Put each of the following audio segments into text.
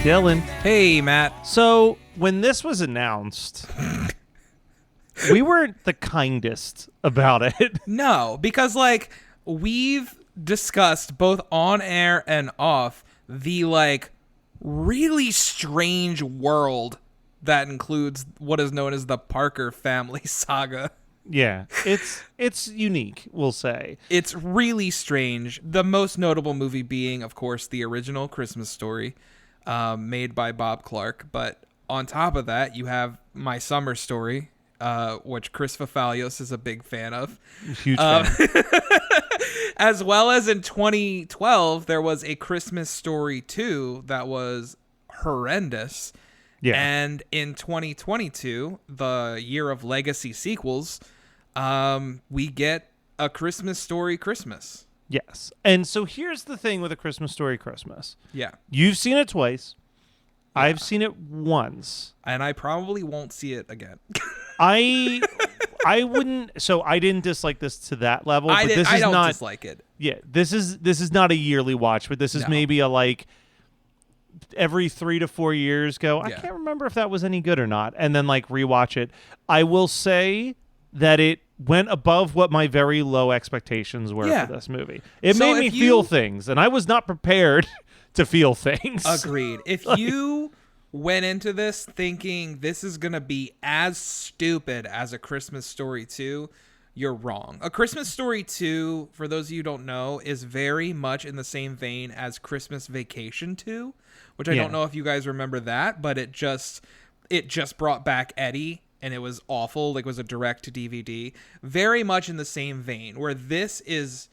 Dylan. Hey, Matt. So, when this was announced, we weren't the kindest about it. No, because, we've discussed both on air and off the, really strange world that includes what is known as the Parker family saga. Yeah, it's unique, we'll say. It's really strange. The most notable movie being, of course, the original Christmas Story, made by Bob Clark. But on top of that, you have My Summer Story, which Chris Fafalios is a big fan of. Huge fan. As well as in 2012, there was A Christmas Story 2 that was horrendous. Yeah. And in 2022, the year of legacy sequels, we get A Christmas Story Christmas. Yes. And so here's the thing with A Christmas Story Christmas. Yeah. You've seen it twice. Yeah. I've seen it once. And I probably won't see it again. I wouldn't. So I didn't dislike this to that level. I don't dislike it. Yeah. This is not a yearly watch, but this is maybe a every 3 to 4 years go, I can't remember if that was any good or not, and then rewatch it. I will say that it went above what my very low expectations were for this movie. It made me feel things, and I was not prepared to feel things. Agreed. If you went into this thinking this is going to be as stupid as A Christmas Story 2, you're wrong. A Christmas Story 2, for those of you who don't know, is very much in the same vein as Christmas Vacation 2, which I don't know if you guys remember that, but it just brought back Eddie, and it was awful. It was a direct to DVD. Very much in the same vein, where this is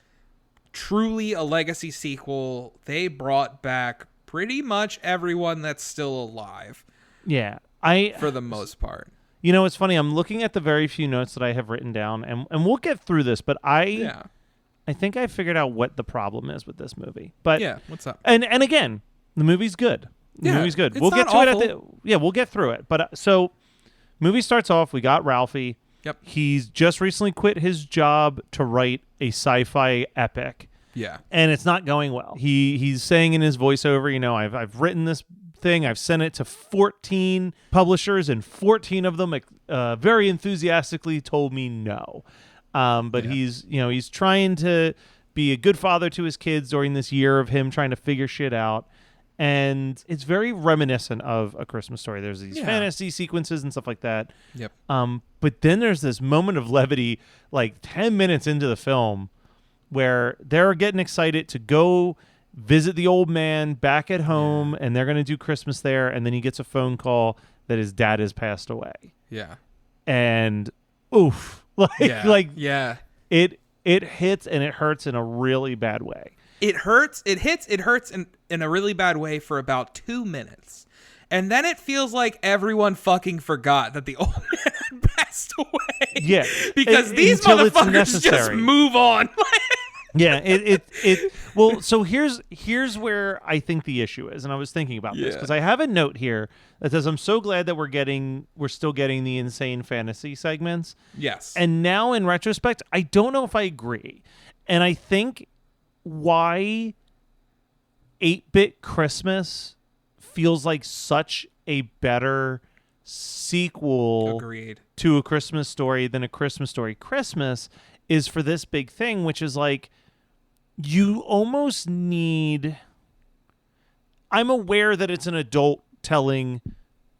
truly a legacy sequel. They brought back pretty much everyone that's still alive. Yeah. For the most part. You know, it's funny. I'm looking at the very few notes that I have written down, and we'll get through this, but I think I figured out what the problem is with this movie. But what's up? And again, the movie's good. The movie's good. We'll get to awful. it we'll get through it. But so movie starts off, we got Ralphie. Yep. He's just recently quit his job to write a sci-fi epic. Yeah. And it's not going well. He's saying in his voiceover, I've written this thing, I've sent it to 14 publishers, and 14 of them very enthusiastically told me no. But he's trying to be a good father to his kids during this year of him trying to figure shit out. And it's very reminiscent of A Christmas Story. There's these fantasy sequences and stuff like that. Yep. But then there's this moment of levity, 10 minutes into the film, where they're getting excited to go visit the old man back at home, and they're going to do Christmas there. And then he gets a phone call that his dad has passed away. Yeah. And oof. It hits and it hurts in a really bad way. It hurts in a really bad way for about 2 minutes. And then it feels like everyone fucking forgot that the old man had passed away. Yeah. Because these motherfuckers just move on. Yeah, well, so here's where I think the issue is, and I was thinking about this because I have a note here that says I'm so glad that we're still getting the insane fantasy segments. Yes. And now in retrospect, I don't know if I agree. And I think why 8-Bit Christmas feels like such a better sequel to A Christmas Story than A Christmas Story Christmas is for this big thing, which is you almost need... I'm aware that it's an adult telling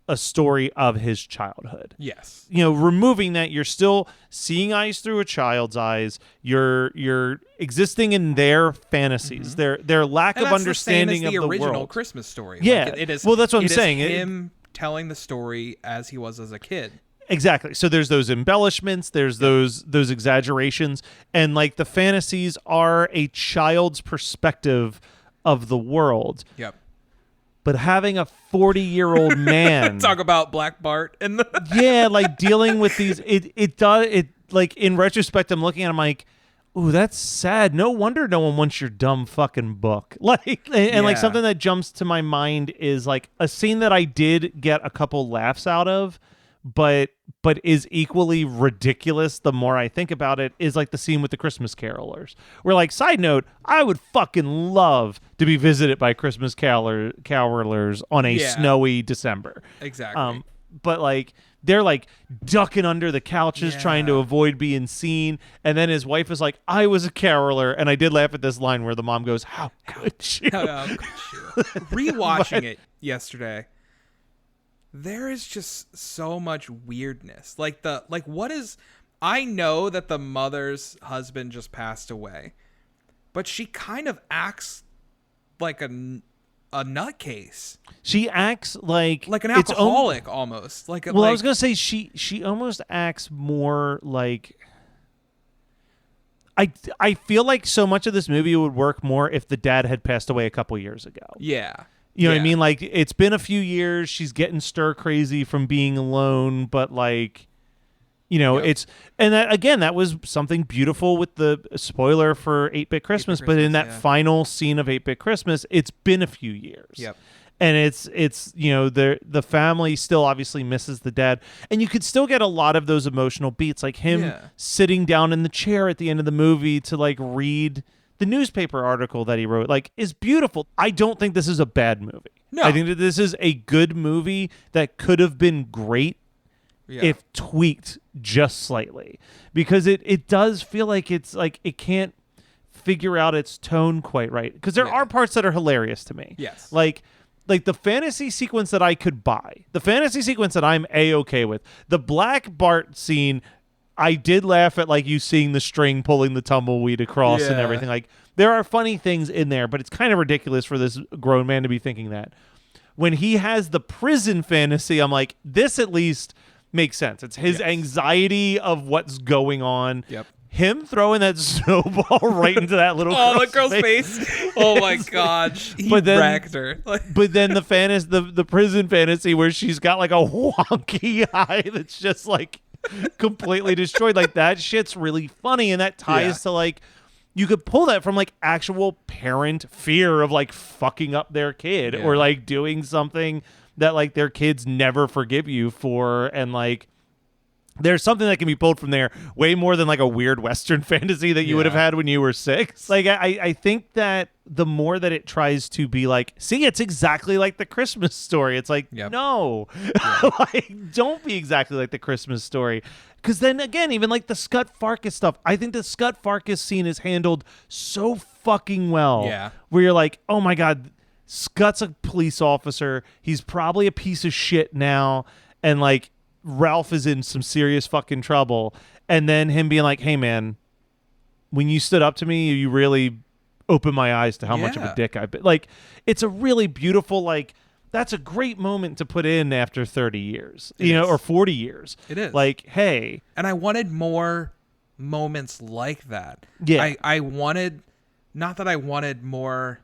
a story of his childhood. Yes. Removing that, you're still seeing eyes through a child's eyes. You're existing in their fantasies, their lack of understanding of the world. The original Christmas Story. Yeah. It is. Well, that's what I'm saying. Him telling the story as he was as a kid. Exactly. So there's those embellishments, there's those exaggerations, and the fantasies are a child's perspective of the world. Yep. But having a 40-year-old man talk about Black Bart and dealing with these, in retrospect, I'm looking at him ooh, that's sad. No wonder no one wants your dumb fucking book. Something that jumps to my mind is a scene that I did get a couple laughs out of, but but is equally ridiculous the more I think about it, is like the scene with the Christmas carolers. Where, like, side note, I would fucking love to be visited by Christmas carolers on a snowy December. Exactly. But like they're like ducking under the couches trying to avoid being seen, and then his wife is like, I was a caroler. And I did laugh at this line where the mom goes, how could you? How could you? Rewatching it yesterday, there is just so much weirdness. I know that the mother's husband just passed away, but she kind of acts like a nutcase. She acts like an alcoholic almost. I was gonna say she almost acts more like. I feel like so much of this movie would work more if the dad had passed away a couple years ago. Yeah. You know what I mean? Like, it's been a few years. She's getting stir crazy from being alone, but like, you know, it's, and that, again, that was something beautiful with the spoiler for 8-Bit Christmas, but in that final scene of 8-Bit Christmas, it's been a few years. Yep. And it's you know, the family still obviously misses the dad, and you could still get a lot of those emotional beats, like him sitting down in the chair at the end of the movie to like read the newspaper article that he wrote, like, is beautiful. I don't think this is a bad movie. No. I think that this is a good movie that could have been great if tweaked just slightly, because it does feel like it's like it can't figure out its tone quite right, because there are parts that are hilarious to me. Yes. Like the fantasy sequence that I could buy, the fantasy sequence that I'm A-okay with, the Black Bart scene, I did laugh at, like, you seeing the string pulling the tumbleweed across and everything. Like, there are funny things in there, but it's kind of ridiculous for this grown man to be thinking that. When he has the prison fantasy, I'm like, this at least makes sense. It's his anxiety of what's going on. Yep. Him throwing that snowball right into that little girl's face. Oh my God. He wrecked her. But then the prison fantasy where she's got like a wonky eye that's just like completely destroyed, like, that shit's really funny, and that ties to, like, you could pull that from like actual parent fear of like fucking up their kid or like doing something that like their kids never forgive you for, and like there's something that can be pulled from there way more than like a weird Western fantasy that you would have had when you were 6. Like, I think that the more that it tries to be like, see, it's exactly like the Christmas Story. It's like, no, like, don't be exactly like the Christmas Story. Because then again, even like the Scott Farkus stuff, I think the Scott Farkus scene is handled so fucking well. Yeah. Where you're like, oh my God, Scott's a police officer. He's probably a piece of shit now. And like, Ralph is in some serious fucking trouble, and then him being like, hey man, when you stood up to me, you really opened my eyes to how much of a dick I've been. Like, it's a really beautiful, like, that's a great moment to put in after 30 years, or 40 years. It is. Like, hey. And I wanted more moments like that. Yeah. I wanted, not that I wanted more,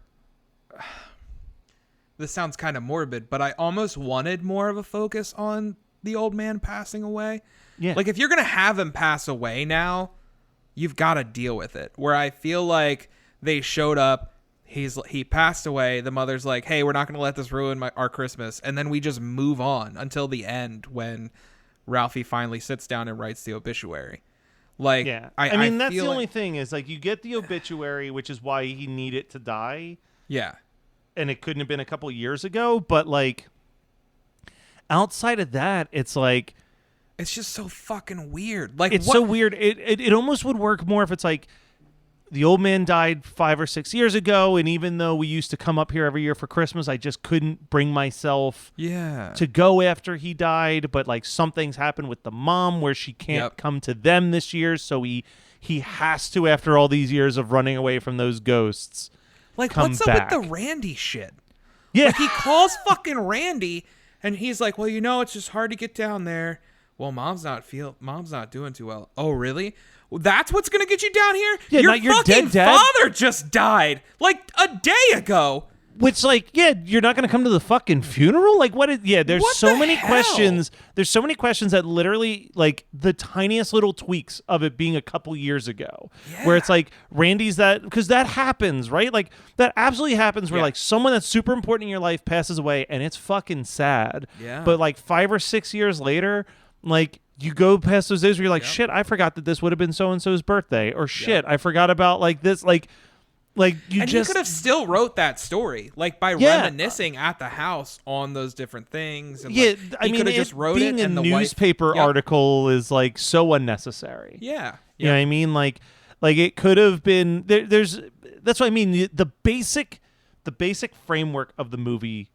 this sounds kind of morbid, but I almost wanted more of a focus on the old man passing away. Yeah. Like, if you're going to have him pass away now, you've got to deal with it. Where I feel like they showed up, he passed away, the mother's like, hey, we're not going to let this ruin our Christmas, and then we just move on until the end when Ralphie finally sits down and writes the obituary. Like, I mean, that's the only thing is, like, you get the obituary, which is why he needed to die. Yeah. And it couldn't have been a couple years ago, but like, outside of that, it's like, it's just so fucking weird. Like, it's so weird. It almost would work more if it's like, the old man died 5 or 6 years ago, and even though we used to come up here every year for Christmas, I just couldn't bring myself to go after he died. But like, something's happened with the mom where she can't come to them this year, so he has to, after all these years of running away from those ghosts. Like, what's up with the Randy shit? Yeah, like, he calls fucking Randy, and he's like, well, it's just hard to get down there. Well, mom's not doing too well. Oh, really? Well, that's what's gonna get you down here? Yeah, your not your fucking dead dad? father just died like a day ago. Which, like, you're not gonna come to the fucking funeral? Like, what is? Yeah, there's what so the many hell? questions. There's so many questions that literally, like, the tiniest little tweaks of it being a couple years ago, where it's like Randy's that, because that happens, right? Like, that absolutely happens where like someone that's super important in your life passes away, and it's fucking sad. Yeah. But like 5 or 6 years later, Like, you go past those days where you're like, Yep. shit, I forgot that this would have been so-and-so's birthday. Or shit, I forgot about like this. Like you and just... he could have still wrote that story, like by reminiscing at the house on those different things. And Yeah, like, I mean, just wrote being it, a and the newspaper wife, article is like so unnecessary. Yeah. You know what I mean? Like it could have been there's that's what I mean. The basic framework of the movie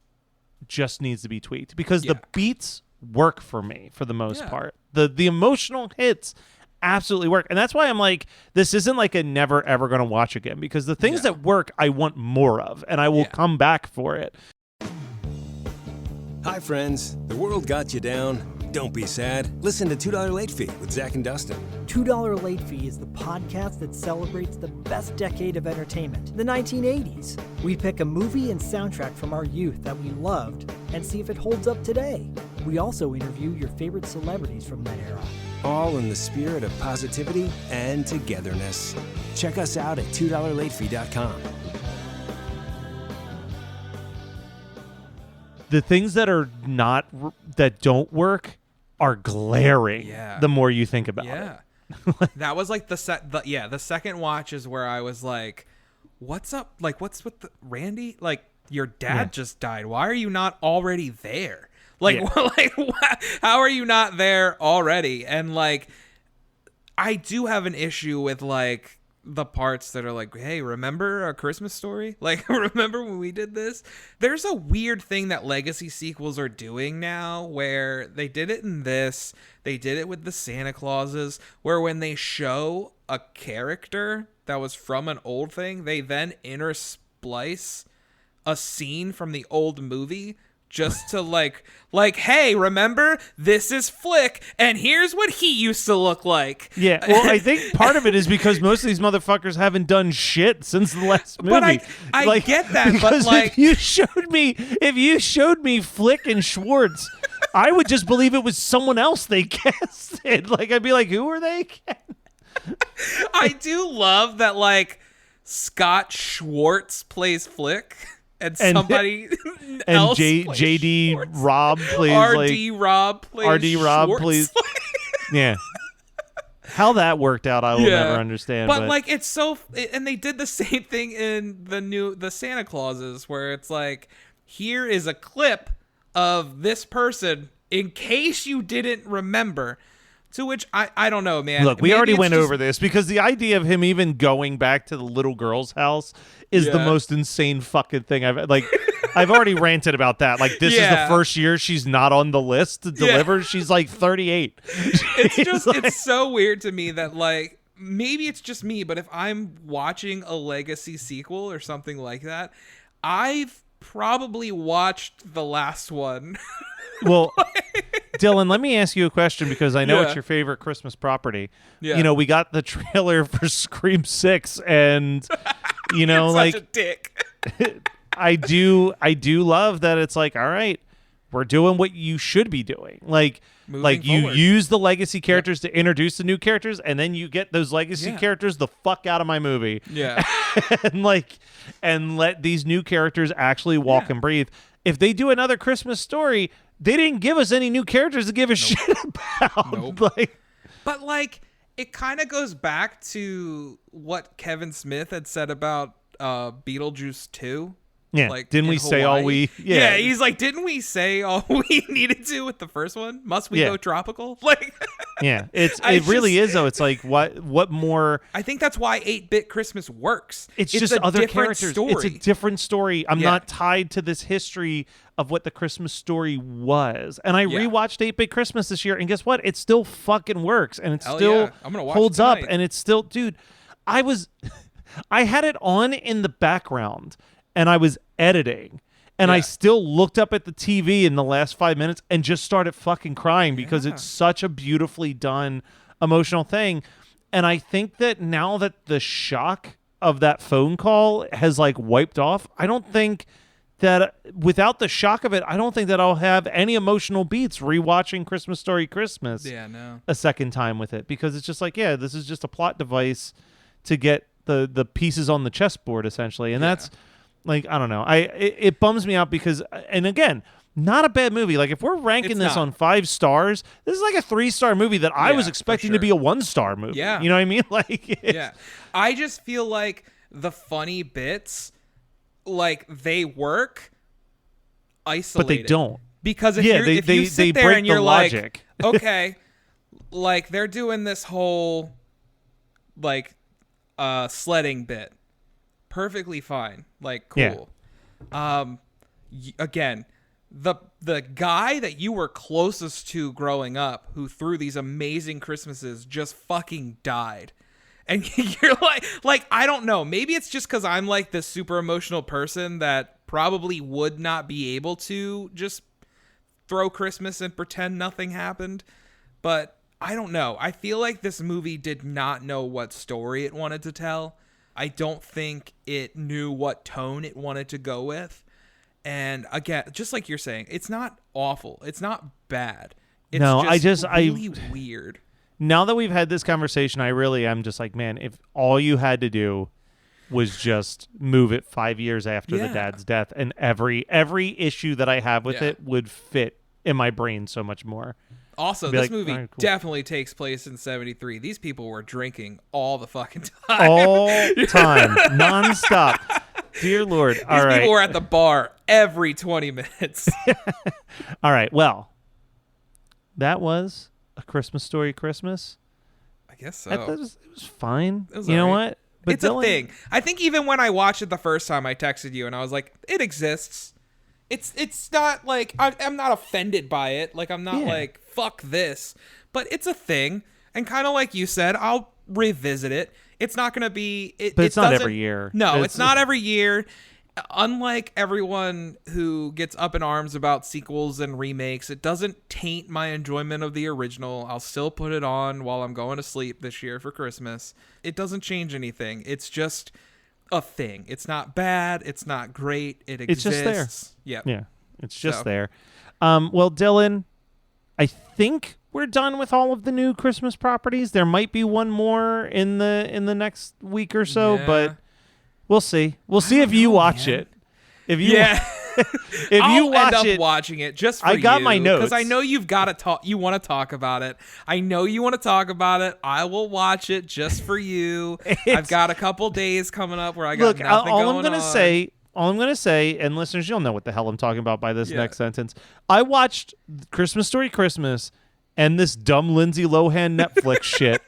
just needs to be tweaked because the beats work for me for the most part. The emotional hits absolutely work. And that's why I'm like, this isn't like a never ever going to watch again, because the things that work I want more of, and I will come back for it. Hi friends, the world got you down. Don't be sad. Listen to $2 Late Fee with Zach and Dustin. $2 Late Fee is the podcast that celebrates the best decade of entertainment, the 1980s. We pick a movie and soundtrack from our youth that we loved and see if it holds up today. We also interview your favorite celebrities from that era. All in the spirit of positivity and togetherness. Check us out at $2latefee.com. The things that are not that don't work are glaring the more you think about it. That was like the second watch is where I was like, what's up? Like, what's with the Randy? Like, your dad just died. Why are you not already there? Like, how are you not there already? And like, I do have an issue with like the parts that are like, hey, remember A Christmas Story? Like, remember when we did this? There's a weird thing that legacy sequels are doing now where they did it in this, they did it with the Santa Clauses, where when they show a character that was from an old thing, they then intersplice a scene from the old movie just to like, hey, remember, this is Flick, and here's what he used to look like. Yeah, well, I think part of it is because most of these motherfuckers haven't done shit since the last movie. But I get that, because but like, if you showed me Flick and Schwartz, I would just believe it was someone else they casted. Like, I'd be like, who are they? I do love that, like, Scott Schwartz plays Flick. And somebody else JD Schwartz. Robb plays RD Robb plays Schwartz. Yeah. How that worked out, I will never understand. But like, it's so, and they did the same thing in the Santa Clauses, where it's like, here is a clip of this person in case you didn't remember. To which I don't know, man. Look, we already went over this because the idea of him even going back to the little girl's house is the most insane fucking thing I've already ranted about that. Like, this is the first year she's not on the list to deliver. She's like 38. It's just it's so weird to me that, like, maybe it's just me, but if I'm watching a legacy sequel or something like that, I've probably watched the last one. Well, Dylan, let me ask you a question because I know it's your favorite Christmas property. Yeah. You know, we got the trailer for Scream 6 and, you know, You're like, such a dick. I do love that it's like, all right, we're doing what you should be doing. Like, Moving you forward. use the legacy characters to introduce the new characters, and then you get those legacy characters the fuck out of my movie. Yeah. and let these new characters actually walk and breathe. If they do another Christmas Story, they didn't give us any new characters to give a shit about. But like, it kind of goes back to what Kevin Smith had said about Beetlejuice 2. Yeah, like, didn't we say all we... Yeah, he's like, didn't we say all we needed to with the first one? Must we go tropical? Like, yeah, it really is, though. It's like, what more... I think that's why 8-Bit Christmas works. It's just other characters. Story. It's a different story. I'm not tied to this history of what the Christmas Story was. And I rewatched 8-Bit Christmas this year, and guess what? It still fucking works, and it still I'm gonna watch holds it up, tonight. and it's still... Dude, I had it on in the background, and I was editing, and I still looked up at the TV in the last 5 minutes and just started fucking crying because it's such a beautifully done emotional thing. And I think that now that the shock of that phone call has like wiped off, I don't think that without the shock of it, I don't think that I'll have any emotional beats rewatching Christmas Story Christmas a second time with it, because it's just like, this is just a plot device to get the pieces on the chessboard essentially. And that's like, I don't know. It bums me out because, and again, not a bad movie. Like if we're ranking It's this not. on 5 stars, this is like a 3-star movie that I was Yeah, expecting for to be sure. a 1-star movie. Yeah. You know what I mean? Like Yeah. I just feel like the funny bits, like they work isolated. but they don't. Because if, Yeah, if you sit there break and you're the like, logic. okay, like they're doing this whole like sledding bit. Perfectly fine. Like cool. Again, the guy that you were closest to growing up who threw these amazing Christmases just fucking died. And you're like I don't know, maybe it's just cuz I'm like this super emotional person that probably would not be able to just throw Christmas and pretend nothing happened, but I don't know. I feel like this movie did not know what story it wanted to tell. I don't think it knew what tone it wanted to go with. And again, just like you're saying, it's not awful. It's not bad. It's really weird. Now that we've had this conversation, I really am just like, man, if all you had to do was just move it 5 years after the dad's death, and every issue that I have with it would fit in my brain so much more. Also, Be this like, movie all right, cool. definitely takes place in 73. These people were drinking all the fucking time. All time, nonstop. Dear Lord. All These right. people were at the bar every 20 minutes. All right. Well, that was A Christmas Story Christmas. I guess It so. was fine. It was You know all right. what? But It's a thing. I think even when I watched it the first time, I texted you and I was like, it exists. It's not like I'm not offended by it. Like I'm not like fuck this, but it's a thing. And kind of like you said, I'll revisit it. It's not going to be. But it's not every year. No, it's not every year. Unlike everyone who gets up in arms about sequels and remakes, it doesn't taint my enjoyment of the original. I'll still put it on while I'm going to sleep this year for Christmas. It doesn't change anything. It's just a thing. It's not bad. It's not great. It exists. It's just there. Yep. Yeah, it's just So. there. Well, Dylan, I think we're done with all of the new Christmas properties. There might be one more in the next week or so, Yeah. but we'll see. We'll see if you watch it. If you if I'll you watch end up it, watching it just for I got my notes. because I know you've got to talk. You want to talk about it. I know you want to talk about it. I will watch it just for you. I've got a couple days coming up where I got look. nothing All going I'm gonna on. say. All I'm going to say, and listeners, you'll know what the hell I'm talking about by this next sentence. I watched Christmas Story Christmas and this dumb Lindsay Lohan Netflix shit,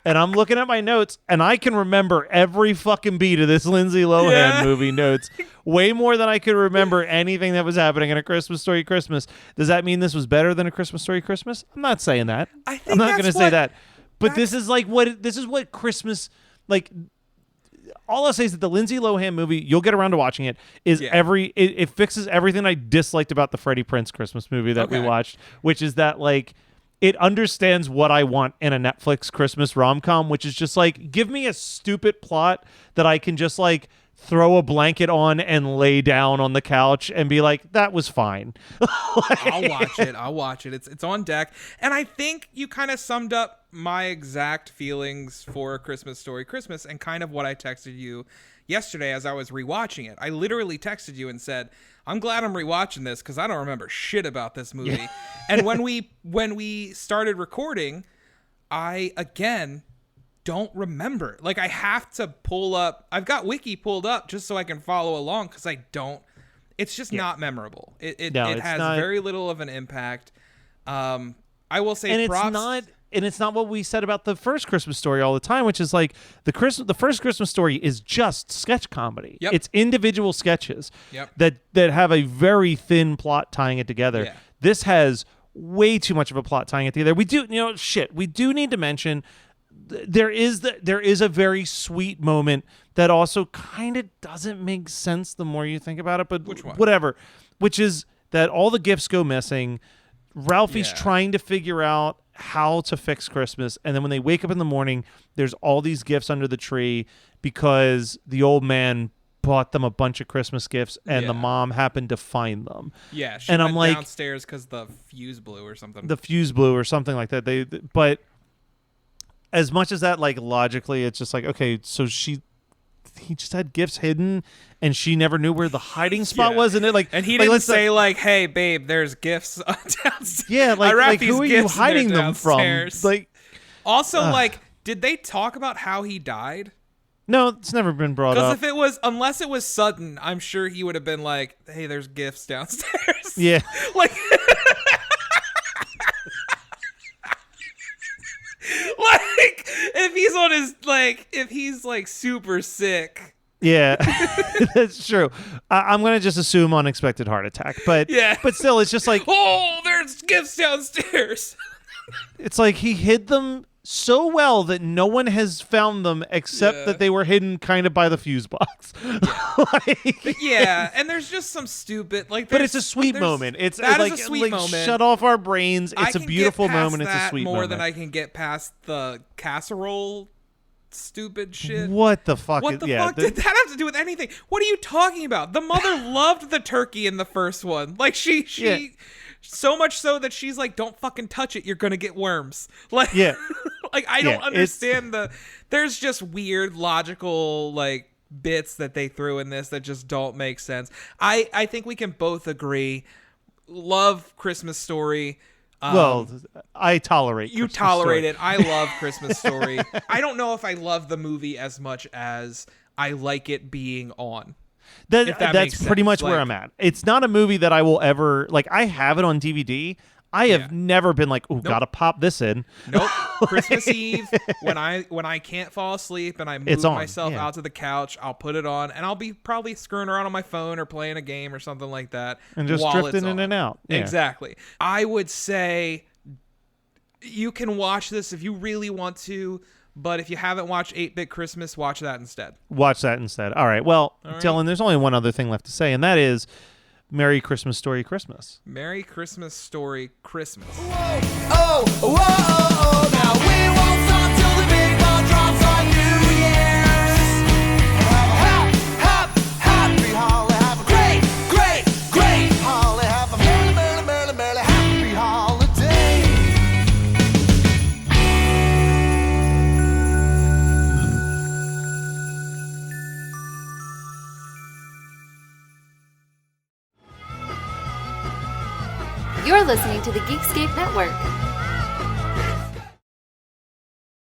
and I'm looking at my notes, and I can remember every fucking beat of this Lindsay Lohan movie notes way more than I could remember anything that was happening in A Christmas Story Christmas. Does that mean this was better than A Christmas Story Christmas? I'm not saying that. I think I'm not that's going to say what- that. But this is like what Christmas like. All I'll say is that the Lindsay Lohan movie, you'll get around to watching it, is it fixes everything I disliked about the Freddie Prinze Christmas movie that we watched, which is that like it understands what I want in a Netflix Christmas rom-com, which is just like, give me a stupid plot that I can just like throw a blanket on and lay down on the couch and be like, that was fine. I'll watch it. It's on deck. And I think you kind of summed up my exact feelings for A Christmas Story Christmas and kind of what I texted you yesterday as I was rewatching it. I literally texted you and said, I'm glad I'm rewatching this because I don't remember shit about this movie. And when we started recording, I again don't remember. Like I have to pull up. I've got Wiki pulled up just so I can follow along because I don't. It's just not memorable. It has very little of an impact. I will say, and props. it's not what we said about the first Christmas Story all the time, which is like the first Christmas Story is just sketch comedy. Yep. It's individual sketches Yep. that have a very thin plot tying it together. Yeah. This has way too much of a plot tying it together. We do need to mention there is a very sweet moment that also kind of doesn't make sense the more you think about it, but Which one? whatever, which is that all the gifts go missing. Ralphie's Yeah. trying to figure out how to fix Christmas, and then when they wake up in the morning, there's all these gifts under the tree because the old man bought them a bunch of Christmas gifts and the mom happened to find them. Yeah, she and went I'm like, downstairs because the fuse blew or something. the fuse blew or something like that. But as much as that, like logically, it's just like, okay, so she he just had gifts hidden, and she never knew where the hiding spot Yeah. was, and it And he didn't say like, "Hey, babe, there's gifts downstairs." Yeah, I like, wrapped like these who are you gifts and they're hiding them from? downstairs. Like, also, like, did they talk about how he died? no, it's never been brought Because up. if it was, unless it was sudden, I'm sure he would have been like, "Hey, there's gifts downstairs." Yeah. Like, like if he's on his if he's like super sick. Yeah, that's true. I'm gonna just assume unexpected heart attack, but Yeah. but still, it's just like Oh, there's gifts downstairs. it's like he hid them so well that no one has found them except Yeah. that they were hidden kind of by the fuse box. Like, Yeah, and there's just some stupid but it's a sweet there's- moment. It's that like is a sweet like moment. shut off our brains. I It's a can beautiful get past moment. It's a that sweet more moment. than I can get past the casserole stupid shit. What the fuck? What the yeah, fuck did that have to do with anything? What are you talking about? The mother loved the turkey in the first one. Like she Yeah. so much so that she's like, don't fucking touch it. You're gonna get worms. Like Yeah. like I Yeah, don't understand there's just weird logical like bits that they threw in this that just don't make sense. I think we can both agree. Love Christmas Story. Well, I tolerate. You Christmas tolerate Story. it. I love Christmas Story. I don't know if I love the movie as much as I like it being on. If that That's makes pretty sense. much where Like- I'm at. It's not a movie that I will ever like. I have it on DVD. I have Yeah. never been like, "Ooh, gotta pop this in." Nope. Christmas Eve, when I can't fall asleep and I move It's on, myself yeah. out to the couch, I'll put it on and I'll be probably screwing around on my phone or playing a game or something like that. And just while drifting it's in on. and out. Yeah. Exactly. I would say you can watch this if you really want to, but if you haven't watched 8-Bit Christmas, watch that instead. Watch that instead. All right. Well, right. Dylan, there's only one other thing left to say, and that is Merry Christmas Story Christmas. Merry Christmas Story Christmas. Oh, whoa, oh, now we won't stop till the big ball drops on New Year's. Happy holiday, have a great, great, great holiday, have a merry, merry, merry, merry, happy holiday. You're listening to the Geekscape Network.